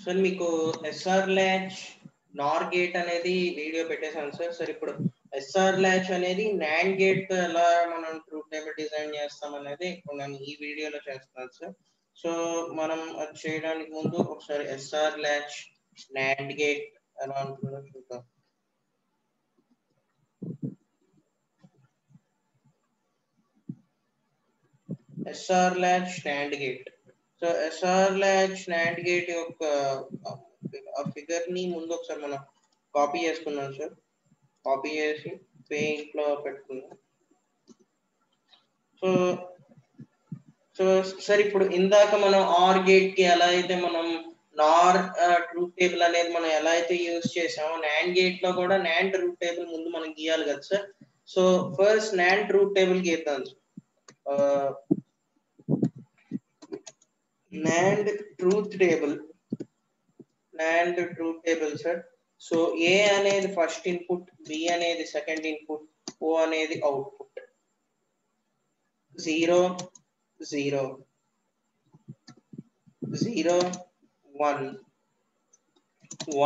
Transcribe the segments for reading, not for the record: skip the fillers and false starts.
Sir మీకు SR latch నార్ gate అనేది video పెట్టేశాను సార్. సార్ ఇప్పుడు ఎస్ఆర్ ల్యాచ్ అనేది నాండ్ గేట్ తో ఎలా మనం ట్రూత్ టేబుల్ డిజైన్ చేస్తాం అనేది ఇప్పుడు నేను ఈ వీడియోలో చేస్తున్నాను సార్. సో మనం అది చేయడానికి ముందు ఒకసారి ఎస్ఆర్ ల్యాచ్ నాండ్ గేట్ ఎలా ఉంటుందో చూద్దాం. SR latch NAND gate. So SR latch NAND gate యొక్క ఫిగర్ ని ముందు ఒకసారి మనం కాపీ చేసుకున్నాం సార్. కాపీ చేసి పెయింట్ లో పెట్టుకున్నాం. సో సో సార్ ఇప్పుడు ఇందాక మనం ఆర్ గేట్ కి ఎలా అయితే మనం నార్ ట్రూత్ టేబుల్ అనేది మనం ఎలా అయితే యూజ్ చేసామో నాండ్ గేట్ లో కూడా నాండ్ ట్రూత్ టేబుల్ ముందు మనం గీయాలి కదా sir. So first NAND truth table గీద్దాం సార్. NAND truth table sir. So A అనేది ఫస్ట్ ఇన్పుట్, B అనేది సెకండ్ ఇన్పుట్, O అనేది అవుట్పుట్. 0 0 0 1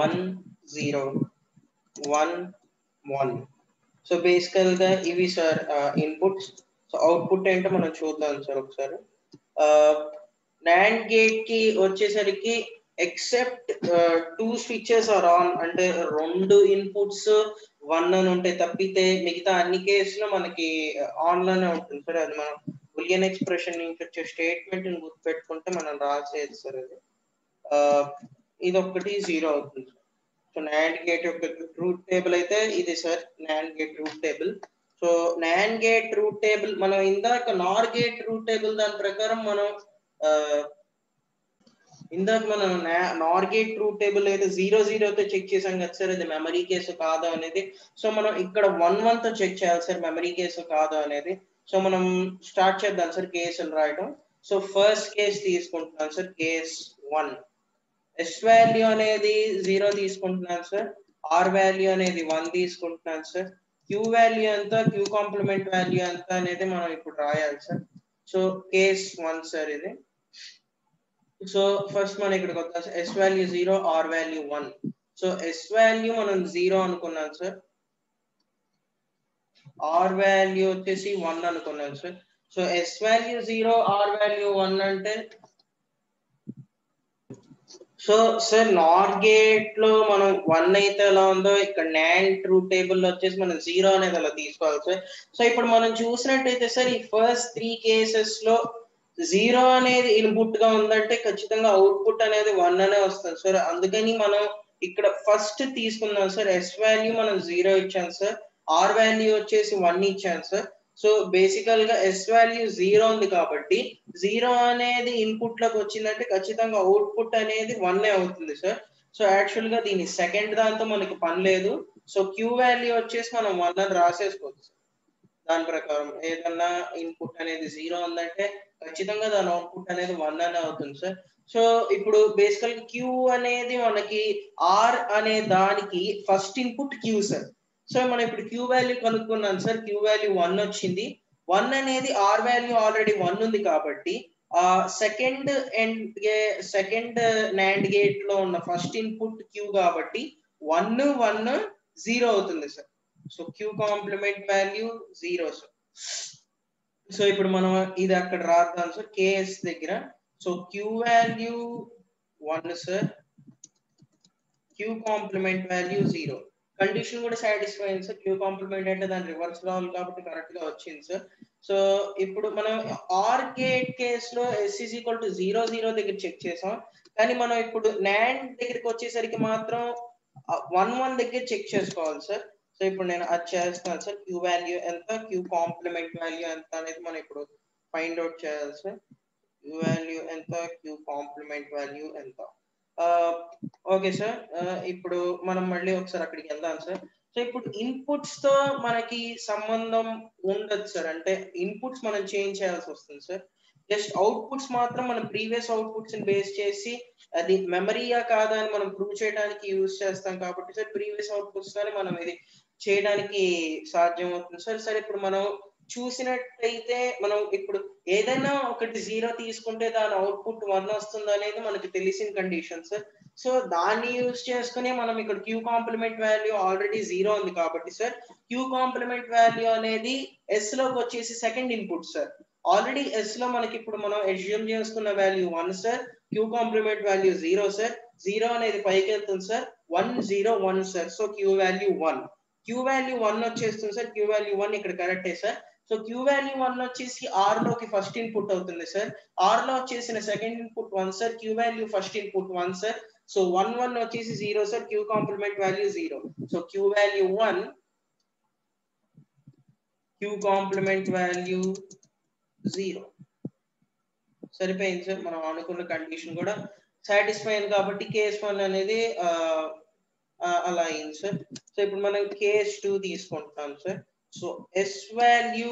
1 0 1 1. సో బేసికల్ గా ఇవి సార్ ఇన్పుట్స్. సో అవుట్పుట్ ఏంటో మనం చూద్దాం సార్ ఒకసారి. NAND గేట్ కి వచ్చేసరికి ఎక్సెప్ట్ 2 స్విచెస్ ఆర్ ఆన్, అంటే 2 ఇన్పుట్స్ 1 అని ఉంటే తప్పితే మిగతా అన్ని కేసులో మనకి ఆన్ లోనే ఉంటుంది సార్. అది మనం బులియన్ ఎక్స్ప్రెషన్ నుంచి వచ్చే స్టేట్మెంట్ ని గుర్తుపెట్టుకుంటే మనం రాసేది సార్. అది ఇది ఒకటి 0 అవుతుంది. సో NAND గేట్ యొక్క ట్రూత్ టేబుల్ అయితే ఇది sir NAND gate truth table. So NAND gate truth table మనం ఇందాక నార్ గేట్ ట్రూత్ టేబుల్ దాని ప్రకారం మనం ఇందాక మనం నార్ గేట్ ట్రూత్ టేబుల్ అయితే 0 0 తో చెక్ చేసాం కదా సార్, అది మెమరీ కేసు కాదు అనేది. సో మనం ఇక్కడ 1 1 తో చెక్ చేయాలి సార్ మెమరీ కేసు కాదు అనేది. సో మనం స్టార్ట్ చేద్దాం సార్ కేసులు రాయడం. సో ఫస్ట్ కేస్ తీసుకుంటున్నాను సార్, కేస్ 1. ఎస్ వాల్యూ అనేది 0 తీసుకుంటున్నాను సార్. ఆర్ వాల్యూ అనేది 1 తీసుకుంటున్నాను సార్. క్యూ వాల్యూ ఎంత, క్యూ కాంప్లిమెంట్ వాల్యూ ఎంత అనేది మనం ఇప్పుడు రాయాలి సార్. సో కేస్ 1 సార్ ఇది. సో ఫస్ట్ మనం ఇక్కడికి వద్దాం sir. S value 0, R value 1. So S value మనం 0 అనుకున్నాం సార్. ఆర్ వాల్యూ వచ్చేసి 1 అనుకున్నాం sir. So S value 0, R value 1 అంటే సో సార్ నార్ గేట్ లో మనం 1 అయితే ఎలా ఉందో ఇక్కడ NAND ట్రూత్ టేబుల్ లో వచ్చేసి మనం 0 అనేది అలా తీసుకోవాలి సార్. సో ఇప్పుడు మనం చూసినట్టయితే సార్ ఈ ఫస్ట్ 3 కేసెస్ లో 0 అనేది ఇన్పుట్ గా ఉందంటే ఖచ్చితంగా అవుట్పుట్ అనేది 1 అనే వస్తుంది సార్. అందుకని మనం ఇక్కడ ఫస్ట్ తీసుకుందాం సార్. ఎస్ వాల్యూ మనం 0 ఇచ్చాం సార్. ఆర్ వాల్యూ వచ్చేసి 1 ఇచ్చాం సార్. సో బేసికల్ గా ఎస్ వాల్యూ 0 ఉంది కాబట్టి 0 అనేది ఇన్పుట్ లోకి వచ్చిందంటే ఖచ్చితంగా అవుట్పుట్ అనేది 1 అవుతుంది సార్. సో యాక్చువల్ గా దీని సెకండ్ దాంతో మనకి పని లేదు. సో క్యూ వాల్యూ వచ్చేసి మనం 1 అని రాసేసుకోవచ్చు. దాని ప్రకారం ఏదన్నా ఇన్పుట్ అనేది 0 ఉందంటే ఖచ్చితంగా దాని అవుట్పుట్ అనేది 1 అనే అవుతుంది సార్. సో ఇప్పుడు బేసికల్ క్యూ అనేది మనకి ఆర్ అనే దానికి first input Q sir. So మనం ఇప్పుడు క్యూ వాల్యూ కనుక్కున్నాం సార్. క్యూ వాల్యూ 1 వచ్చింది. 1 అనేది ఆర్ వాల్యూ ఆల్రెడీ 1 ఉంది కాబట్టి సెకండ్ నాండ్ గేట్ లో ఉన్న ఫస్ట్ ఇన్పుట్ క్యూ కాబట్టి 1 1 0 అవుతుంది sir. So Q complement value 0 sir. So ఇప్పుడు మనం ఇది అక్కడ రాద్దాం సార్ కేఎస్ దగ్గర. So Q value 1 sir, Q complement value 0. Condition కూడా సాటిస్ఫై అయింది సార్. క్యూ కాంప్లిమెంట్ అంటే దాని రివర్స్ రావాలి కాబట్టి కరెక్ట్ గా వచ్చింది సార్. సో ఇప్పుడు మనం ఆర్ గేట్ కేస్ లో ఎస్ ఈజ్ ఈక్వల్ టు 0 0 దగ్గర చెక్ చేసాం. కానీ మనం ఇప్పుడు నాండ్ దగ్గరికి వచ్చేసరికి మాత్రం 1 1 దగ్గర చెక్ చేసుకోవాలి సార్. సో ఇప్పుడు నేను అది చేస్తాను సార్. క్యూ వాల్యూ ఎంత, క్యూ కాంప్లిమెంట్ వాల్యూ ఎంత అనేది మనం ఇప్పుడు ఫైండ్ అవుట్ చేయాలి సార్. క్యూ వాల్యూ ఎంత, క్యూ కాంప్లిమెంట్ వాల్యూ ఎంత. Okay sir. ఇప్పుడు మనం మళ్ళీ ఒకసారి అక్కడికి వెళ్దాం సార్. సో ఇప్పుడు ఇన్పుట్స్ తో మనకి సంబంధం ఉండదు సార్. అంటే ఇన్పుట్స్ మనం చేంజ్ చేయాల్సి వస్తుంది సార్. జస్ట్ అవుట్పుట్స్ మాత్రం మనం ప్రీవియస్ అవుట్పుట్స్ ని బేస్ చేసి అది మెమరీయా కాదా అని మనం ప్రూవ్ చేయడానికి యూజ్ చేస్తాం కాబట్టి సార్ ప్రీవియస్ అవుట్పుట్స్ తోనే మనం ఇది చేయడానికి సాధ్యం అవుతుంది సార్. సరే ఇప్పుడు మనం చూసినట్టయితే మనం ఇప్పుడు ఏదైనా ఒకటి 0 తీసుకుంటే దాని అవుట్పుట్ 1 వస్తుంది అనేది మనకు తెలిసిన కండిషన్ సార్. సో దాన్ని యూజ్ చేసుకుని మనం ఇక్కడ క్యూ కాంప్లిమెంట్ వాల్యూ ఆల్రెడీ 0 ఉంది కాబట్టి సార్ క్యూ కాంప్లిమెంట్ వాల్యూ అనేది ఎస్ లోకి వచ్చేసి second input sir. Already S లో మనకి ఇప్పుడు మనం అస్యూమ్ చేసుకున్న value 1 sir, Q complement value 0 sir. 0 అనేది పైకి వెళ్తుంది sir, 1 0 1 sir. So Q value 1, Q value 1 వచ్చేస్తుంది సార్. క్యూ వాల్యూ 1 ఇక్కడ కరెక్టే సార్. సో క్యూ వాల్యూ 1 వచ్చేసి ఆర్ లోకి ఫస్ట్ ఇన్పుట్ అవుతుంది సార్. ఆర్ లో వచ్చేసిన second input 1 sir, Q value first input 1 sir. So 1 1 వచ్చేసి 0 sir, Q complement value 0. So Q value 1, Q complement value 0. సరిపోయింది sir. మనం అనుకున్న కండిషన్ కూడా సాటిస్ఫై అయింది కాబట్టి కేస్ 1 అనేది అలా అయింది సార్. సో ఇప్పుడు మనం కేస్ 2 తీసుకుంటాం సార్. సో ఎస్ వాల్యూ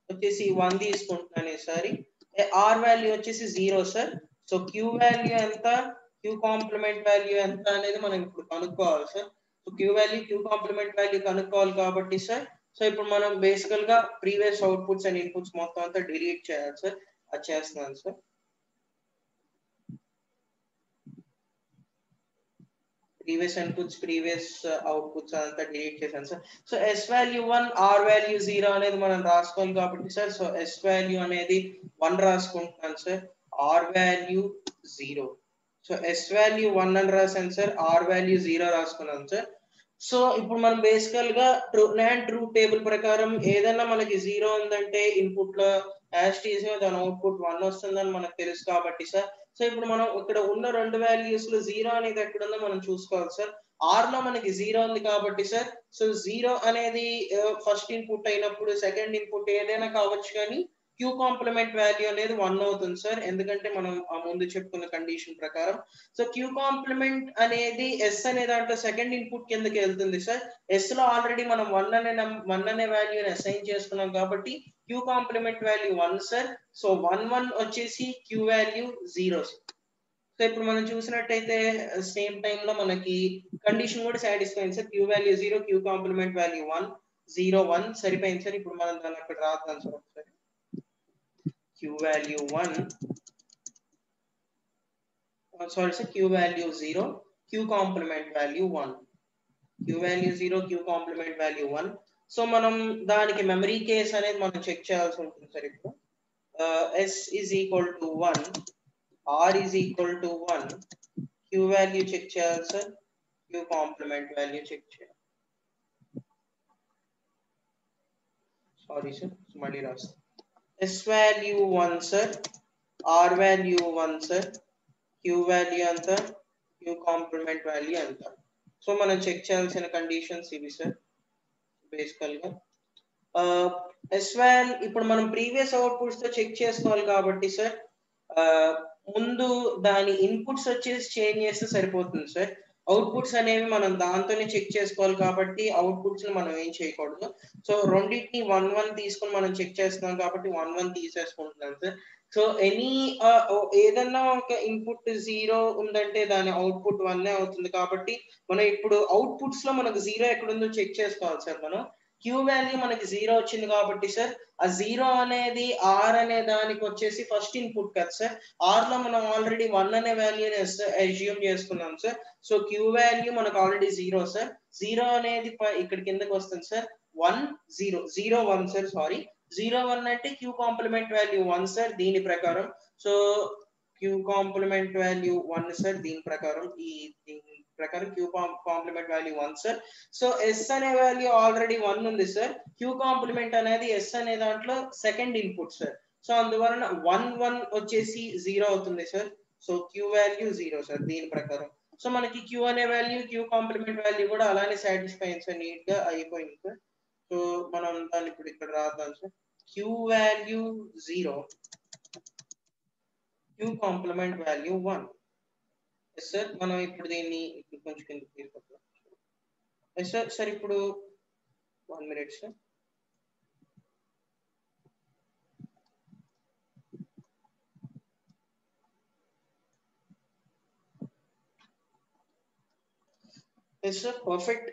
వచ్చేసి 1 తీసుకుంటున్నాను ఈసారి. ఆర్ వాల్యూ వచ్చేసి 0 సార్. సో క్యూ వాల్యూ ఎంత, క్యూ కాంప్లిమెంట్ వాల్యూ ఎంత అనేది మనం ఇప్పుడు కనుక్కోవాలి sir. So Q value, Q complement value కనుక్కోవాలి కాబట్టి సార్. సో ఇప్పుడు మనం బేసికల్ గా ప్రీవియస్ అవుట్పుట్స్ అండ్ ఇన్పుట్స్ మొత్తం అంతా డిలీట్ చేయాలి సార్. అది చేస్తున్నాను sir. Previous inputs, previous outputs అంతా డిలీట్ చేశాను sir. So S value 1, R value 0 అనేది మనం రాసుకోవాలి కాబట్టి సార్. సో ఎస్ వాల్యూ అనేది 1 రాసుకుంటున్నాను sir, R value 0. So S value 1 అని రాశాను సార్, ఆర్ వాల్యూ 0 రాసుకున్నాను సార్. సో ఇప్పుడు మనం బేసికల్ గా ట్రూత్ టేబుల్ ప్రకారం ఏదైనా మనకి 0 ఉందంటే ఇన్పుట్ లో యాస్టీస్ దాని అవుట్పుట్ 1 వస్తుందని మనకు తెలుసు కాబట్టి సార్. సో ఇప్పుడు మనం ఇక్కడ ఉన్న రెండు వాల్యూస్ లో 0 అనేది ఎక్కడ ఉందో మనం చూసుకోవాలి సార్. ఆర్ లో మనకి 0 ఉంది కాబట్టి సార్. సో 0 అనేది ఫస్ట్ ఇన్పుట్ అయినప్పుడు సెకండ్ ఇన్పుట్ ఏదైనా కావచ్చు కానీ క్యూ కాంప్లిమెంట్ వాల్యూ అనేది 1 అవుతుంది సార్. ఎందుకంటే మనం ముందు చెప్పుకున్న కండిషన్ ప్రకారం. సో క్యూ కాంప్లిమెంట్ అనేది ఎస్ అనే దాంట్లో సెకండ్ ఇన్పుట్ కిందకి వెళ్తుంది సార్. ఎస్ లో ఆల్రెడీ మనం 1 అనే వాల్యూని అసైన్ చేసుకున్నాం కాబట్టి queue complement value 1 sir. So 1 1 వచ్చేసి క్యూ వాల్యూ 0. సో ఇప్పుడు మనం చూసినట్టయితే సేమ్ టైమ్ లో మనకి కండిషన్ కూడా సాటిస్ఫై అయింది sir. Q value 0, Q complement value 1 0 1 సరిపోయింది సార్. ఇప్పుడు మనం దాన్ని అక్కడ రాద్దాం సార్ ఒకసారి. Q value 1, sorry sir, Q value 0, Q complement value 1. Q value 0, Q complement value 1. So మనం దానికి మెమరీ కేస్ అనేది మనం చెక్ చేయాల్సి ఉంటుంది సార్. ఇప్పుడు s is equal to 1, r is equal to 1, q value check చేయాలి sir, q complement value check చేయాలి. Sorry sir, మళ్ళీ రాస్తాం. s value 1 sir, r value 1 sir, q value ఎంత, q కాంప్లిమెంట్ వాల్యూ ఎంత. So మనం check చేయాల్సిన conditions ఇవి sir బేసికల్ గా. ఎస్వాల్ ఇప్పుడు మనం ప్రీవియస్ అవుట్పుట్స్ తో చెక్ చేసుకోవాలి కాబట్టి సార్ ముందు దాని ఇన్పుట్స్ వచ్చేసి చేంజ్ చేస్తే సరిపోతుంది సార్. అవుట్పుట్స్ అనేవి మనం దాంతోనే చెక్ చేసుకోవాలి కాబట్టి అవుట్పుట్స్ మనం ఏం చేయకూడదు. సో రెండింటిని 1 1 తీసుకొని మనం చెక్ చేస్తున్నాం కాబట్టి 1 1 తీసేసుకుంటున్నాం సార్. సో ఏదన్నా ఒక ఇన్పుట్ 0 ఉందంటే దాని అవుట్పుట్ 1 అవుతుంది కాబట్టి మనం ఇప్పుడు అవుట్పుట్స్ లో మనకు 0 ఎక్కడుందో చెక్ చేసుకోవాలి సార్. మనం క్యూ వాల్యూ మనకి 0 వచ్చింది కాబట్టి సార్ ఆ 0 అనేది ఆర్ అనే దానికి వచ్చేసి ఫస్ట్ ఇన్పుట్ కదా సార్. ఆర్ లో మనం ఆల్రెడీ 1 అనే వాల్యూని అస్యూమ్ చేసుకున్నాం సార్. సో క్యూ వాల్యూ మనకు ఆల్రెడీ 0 సార్. 0 అనేది ఇక్కడ కిందకి వస్తుంది సార్. 1 0 0 1 సార్, సారీ 0 1 అంటే క్యూ కాంప్లిమెంట్ వాల్యూ 1 సార్ దీని ప్రకారం. So Q complement value 1 sir దీని ప్రకారం, దీని ప్రకారం Q complement value 1 sir. So S అనే వాల్యూ ఆల్రెడీ 1 ఉంది సార్. క్యూ కాంప్లిమెంట్ అనేది ఎస్ అనే దాంట్లో సెకండ్ ఇన్పుట్ సార్. సో అందువలన 1 1 వచ్చేసి 0 అవుతుంది sir. So Q value 0 sir దీని ప్రకారం. సో మనకి క్యూ అనే వాల్యూ, క్యూ కాంప్లిమెంట్ వాల్యూ కూడా అలానే సాటిస్ఫై అయింది సార్, నీట్ గా అయిపోయింది సార్. సో మనం దాన్ని ఇప్పుడు ఇక్కడ రాద్దాం sir. Q value 0, Q complement value 1. Yes sir, మనం ఇప్పుడు దీన్ని ఇప్పుడు కొంచెం కిందకి తీసుకొద్దాం. Yes sir. సార్ ఇప్పుడు 1 minute sir. Yes sir, perfect.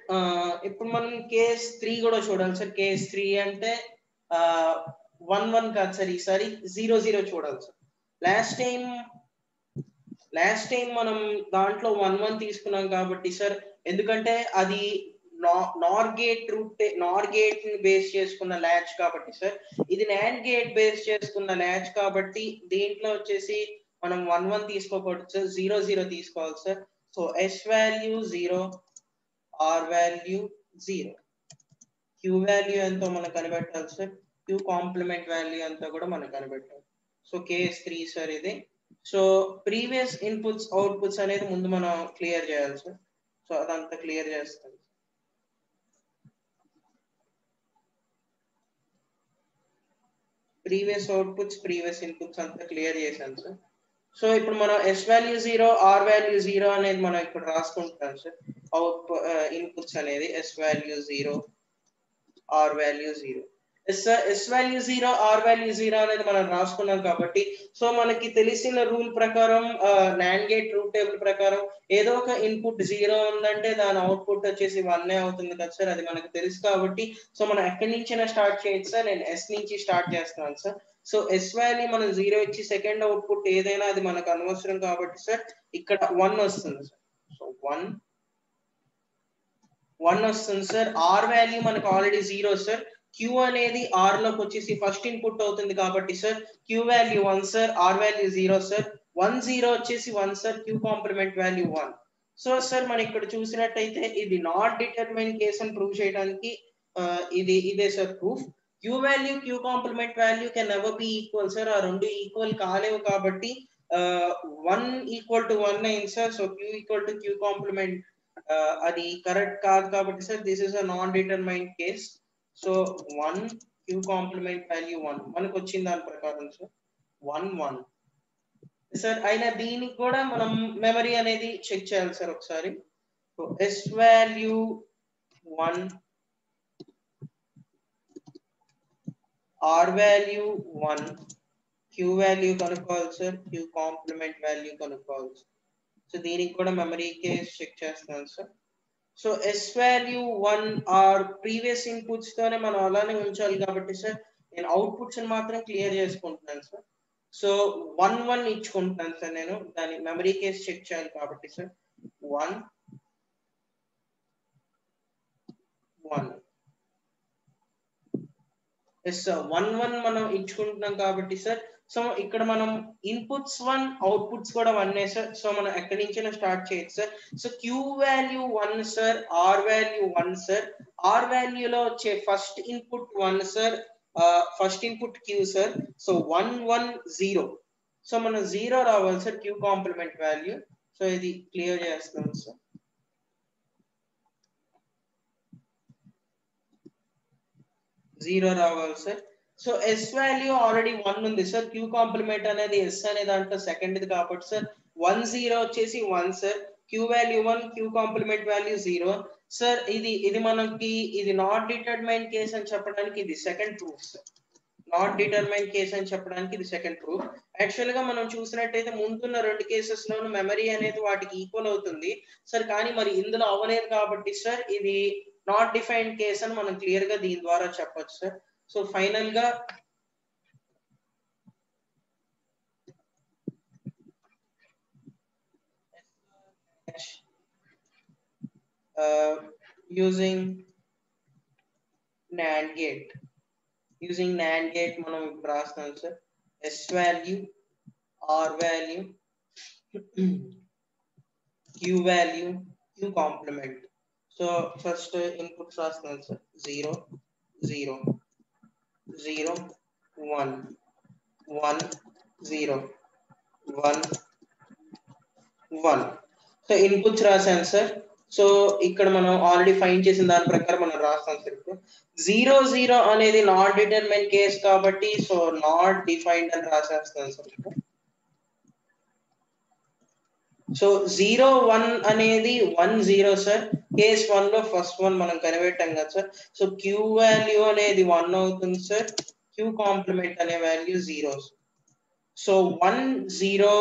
ఇప్పుడు మనం కేస్ 3 కూడా చూడాలి సార్. కేస్ 3 అంటే 1 1 కాదు సార్, ఈసారి 0 0 చూడాలి సార్. లాస్ట్ టైం మనం దాంట్లో 1 1 తీసుకున్నాం కాబట్టి సార్, ఎందుకంటే అది నార్ గేట్ ని బేస్ చేసుకున్న ల్యాచ్ కాబట్టి సార్, ఇది నాండ్ గేట్ బేస్ చేసుకున్న ల్యాచ్ కాబట్టి దీంట్లో వచ్చేసి మనం 1 1 తీసుకోకూడదు సార్, 0 0 తీసుకోవాలి sir. So S value 0, R value 0, Q value ఎంతో మనం కనిపెట్టాలి సార్, క్యూ కాంప్లిమెంట్ వాల్యూ ఎంతో కూడా మనం కనిపెట్టాలి. సో కేస్ 3 సార్ ఇది. సో ప్రీవియస్ ఇన్పుట్స్ అవుట్పుట్స్ అనేది ముందు మనం క్లియర్ చేయాలి సార్. సో అదంతా క్లియర్ చేస్తాం. ప్రీవియస్ అవుట్పుట్స్, ప్రీవియస్ ఇన్పుట్స్ అంతా క్లియర్ చేశాను సార్. సో ఇప్పుడు మనం ఎస్ వాల్యూ 0, ఆర్ వాల్యూ 0 అనేది మనం ఇక్కడ రాసుకుంటాం సార్. అవుట్పుట్ ఇన్పుట్స్ అనేది S value 0, R value 0. S value 0, R value 0 అనేది మనం రాసుకున్నాం కాబట్టి, సో మనకి తెలిసిన రూల్ ప్రకారం, నాండ్ గేట్ ట్రూత్ టేబుల్ ప్రకారం ఏదో ఒక ఇన్పుట్ 0 ఉందంటే దాని అవుట్పుట్ వచ్చేసి 1 అవుతుంది కదా సార్, అది మనకు తెలుసు కాబట్టి సో మనం ఎక్కడి నుంచైనా స్టార్ట్ చేయొచ్చు సార్. నేను ఎస్ నుంచి స్టార్ట్ చేస్తున్నాను సార్. సో ఎస్ వాల్యూ మనం 0 ఇచ్చి సెకండ్ అవుట్పుట్ ఏదైనా అది మనకు అనవసరం కాబట్టి సార్ ఇక్కడ 1 వస్తుంది సార్. సో 1 వస్తుంది సార్. ఆర్ వాల్యూ మనకు ఆల్రెడీ 0 సార్. క్యూ అనేది ఆర్ లోకి వచ్చేసి ఫస్ట్ ఇన్పుట్ అవుతుంది కాబట్టి sir Q value 1 sir, R value 0 sir. 1 0 వచ్చేసి 1 sir, Q complement value 1. So sir మనం ఇక్కడ చూసినట్టయితే ఇది నాట్ డిటర్మైన్ కేస్ అని ప్రూవ్ చేయడానికి ఇదే sir proof. Q value, Q complement value can never be equal sir. ఆ రెండు ఈక్వల్ కాలేవు కాబట్టి 1 ఈక్వల్ టు 1 అయింది sir. So Q equal to Q complement అది కరెక్ట్ కాదు కాబట్టి sir this is a non determined case. So 1 Q complement value 1 మనకు వచ్చిన దాని ప్రకారం సార్ 1 1 సార్. అయినా దీనికి కూడా మనం మెమరీ అనేది చెక్ చేయాలి సార్ ఒకసారి. So S value 1, R value 1, Q value కనుక్కోవాలి సార్, క్యూ కాంప్లిమెంట్ వాల్యూ కనుక్కోవాలి సార్. సో దీనికి కూడా మెమరీ కేస్ చెక్ చేస్తున్నాను sir. So S value 1 R previous inputs తోనే మనం అలానే ఉంచాలి కాబట్టి సార్ నేను అవుట్పుట్స్ మాత్రం క్లియర్ చేసుకుంటున్నాను సార్. సో 1 1 ఇచ్చుకుంటున్నాను సార్, నేను దాని మెమరీ కేస్ చెక్ చేయాలి కాబట్టి సార్ 1 1 ఎస్ సార్ 1 1 మనం ఇచ్చుకుంటున్నాం కాబట్టి సార్ సో ఇక్కడ మనం ఇన్పుట్స్ 1, అవుట్పుట్స్ కూడా 1 సార్. సో మనం ఎక్కడి నుంచైనా స్టార్ట్ చేయొచ్చు sir. So Q value 1 sir, R value 1 sir. R వాల్యూలో వచ్చే first input 1 sir, first input Q sir. So 1 1 0. So మనం 0 రావాలి sir Q complement value. So ఇది క్లియర్ చేస్తున్నాం సార్. 0 రావాలి sir. So S value already 1 ఉంది sir. Q complement అనేది S అనే దాంట్లో సెకండ్ కాబట్టి సార్ 1 0 వచ్చేసి 1 sir. Q value 1, Q complement value 0 sir. ఇది మనకి ఇది నాట్ డిటర్మైన్ కేస్ అని చెప్పడానికి ఇది second proof sir. Not determine case అని చెప్పడానికి ఇది సెకండ్ ప్రూఫ్. యాక్చువల్ గా మనం చూసినట్టయితే ముందున్న రెండు కేసెస్ లోను మెమరీ అనేది వాటికి ఈక్వల్ అవుతుంది సార్, కానీ మరి ఇందులో అవ్వలేదు కాబట్టి సార్ ఇది నాట్ డిఫైన్డ్ కేస్ అని మనం క్లియర్ గా దీని ద్వారా చెప్పొచ్చు సార్. సో ఫైనల్ గా using NAND gate మనం ఇప్పుడు రాస్తాం sir. S value, R value, Q value, Q complement. So first inputs రాస్తున్నాను సార్ 0 0 0 1 1 0 1 1. సో ఇన్పుట్స్ రాశాను సార్. సో ఇక్కడ మనం ఆల్రెడీ ఫైండ్ చేసిన దాని ప్రకారం మనం రాస్తాం సార్. ఇప్పుడు 0 0 అనేది నాట్ డిటర్మైన్ కేస్ కాబట్టి సో నాట్ డిఫైన్డ్ అని రాసేస్తాను సార్. సో 0 1 అనేది 1 0 సార్. కేస్ 1 లో ఫస్ట్ 1 మనం కనిపెట్టాం కదా సార్. సో క్యూ వాల్యూ అనేది 1 అవుతుంది సార్. క్యూ కాంప్లిమెంట్ అనే వాల్యూ 0. సో 1 0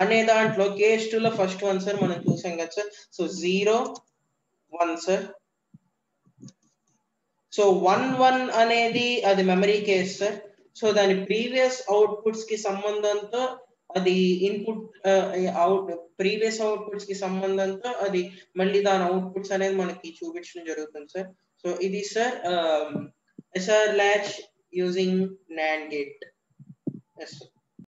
అనే దాంట్లో కేస్ 2 లో ఫస్ట్ 1 సార్ మనం చూసాం కదా సార్. So 0 1 sir. సో 1 1 అనేది అది మెమరీ కేస్ సార్. సో దాని ప్రీవియస్ అవుట్పుట్స్ కి సంబంధంతో అది ఇన్పుట్ ప్రీవియస్ అవుట్పుట్స్ కి సంబంధంతో అది మళ్ళీ దాని అవుట్పుట్స్ అనేది మనకి చూపించడం జరుగుతుంది సార్. సో ఇది sir SR latch using NAND gate. Yes sir.